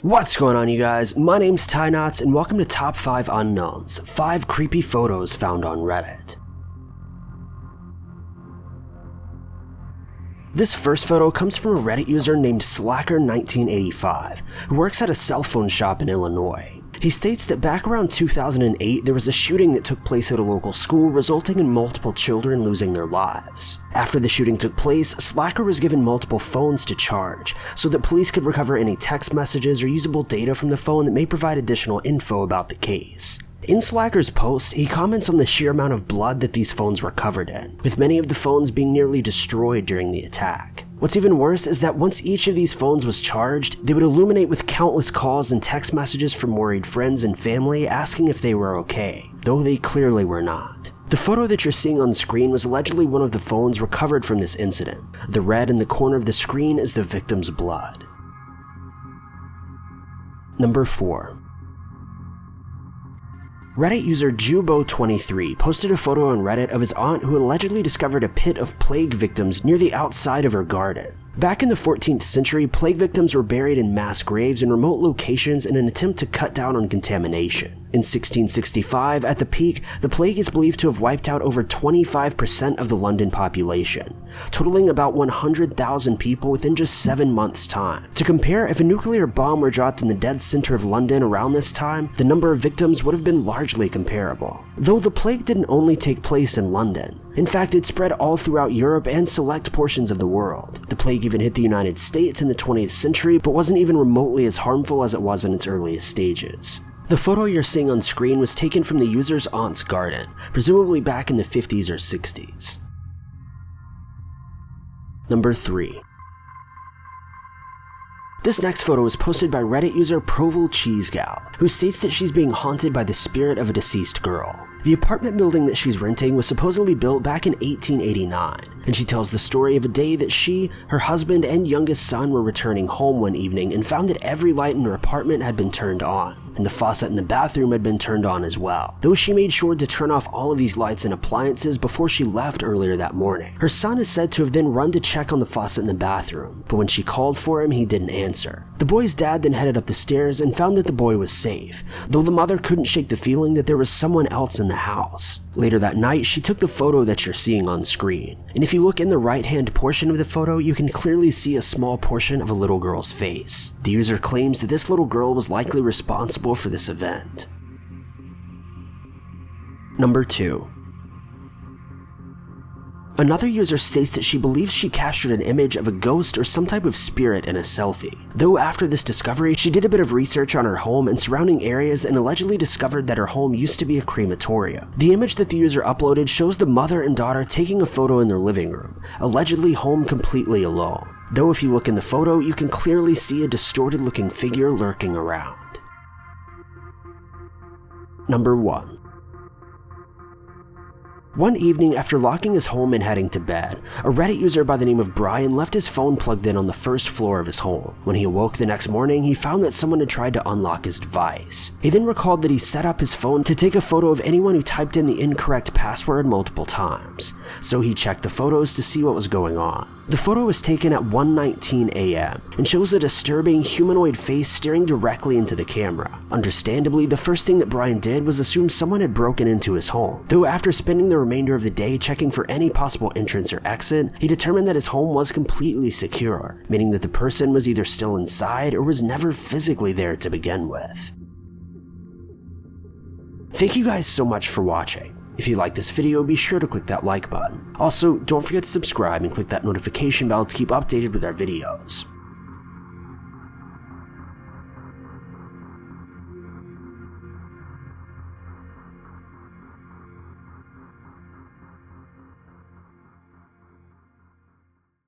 What's going on, you guys? My name's Ty Knots, and welcome to Top 5 Unknowns, 5 creepy photos found on Reddit. This first photo comes from a Reddit user named Slacker1985, who works at a cell phone shop in Illinois. He states that back around 2008, there was a shooting that took place at a local school, resulting in multiple children losing their lives. After the shooting took place, Slacker was given multiple phones to charge, so that police could recover any text messages or usable data from the phone that may provide additional info about the case. In Slacker's post, he comments on the sheer amount of blood that these phones were covered in, with many of the phones being nearly destroyed during the attack. What's even worse is that once each of these phones was charged, they would illuminate with countless calls and text messages from worried friends and family asking if they were okay, though they clearly were not. The photo that you're seeing on screen was allegedly one of the phones recovered from this incident. The red in the corner of the screen is the victim's blood. Number 4. Reddit user Jubo23 posted a photo on Reddit of his aunt who allegedly discovered a pit of plague victims near the outside of her garden. Back in the 14th century, plague victims were buried in mass graves in remote locations in an attempt to cut down on contamination. In 1665, at the peak, the plague is believed to have wiped out over 25% of the London population, totaling about 100,000 people within just 7 months' time. To compare, if a nuclear bomb were dropped in the dead center of London around this time, the number of victims would have been largely comparable. Though the plague didn't only take place in London. In fact, it spread all throughout Europe and select portions of the world. The plague even hit the United States in the 20th century, but wasn't even remotely as harmful as it was in its earliest stages. The photo you're seeing on screen was taken from the user's aunt's garden, presumably back in the 50s or 60s. Number 3. This next photo was posted by Reddit user Proval Cheesegal, who states that she's being haunted by the spirit of a deceased girl. The apartment building that she's renting was supposedly built back in 1889, and she tells the story of a day that she, her husband, and youngest son were returning home one evening and found that every light in her apartment had been turned on, and the faucet in the bathroom had been turned on as well, though she made sure to turn off all of these lights and appliances before she left earlier that morning. Her son is said to have then run to check on the faucet in the bathroom, but when she called for him, he didn't answer. The boy's dad then headed up the stairs and found that the boy was safe, though the mother couldn't shake the feeling that there was someone else in the house. Later that night, she took the photo that you're seeing on screen, and if you look in the right-hand portion of the photo, you can clearly see a small portion of a little girl's face. The user claims that this little girl was likely responsible for this event. Number 2. Another user states that she believes she captured an image of a ghost or some type of spirit in a selfie. Though after this discovery, she did a bit of research on her home and surrounding areas and allegedly discovered that her home used to be a crematorium. The image that the user uploaded shows the mother and daughter taking a photo in their living room, allegedly home completely alone. Though if you look in the photo, you can clearly see a distorted looking figure lurking around. Number 1. One evening, after locking his home and heading to bed, a Reddit user by the name of Brian left his phone plugged in on the first floor of his home. When he awoke the next morning, he found that someone had tried to unlock his device. He then recalled that he set up his phone to take a photo of anyone who typed in the incorrect password multiple times, so he checked the photos to see what was going on. The photo was taken at 1:19 a.m. and shows a disturbing humanoid face staring directly into the camera. Understandably, the first thing that Brian did was assume someone had broken into his home, though after spending the remainder of the day checking for any possible entrance or exit, he determined that his home was completely secure, meaning that the person was either still inside or was never physically there to begin with. Thank you guys so much for watching. If you like this video, be sure to click that like button. Also, don't forget to subscribe and click that notification bell to keep updated with our videos.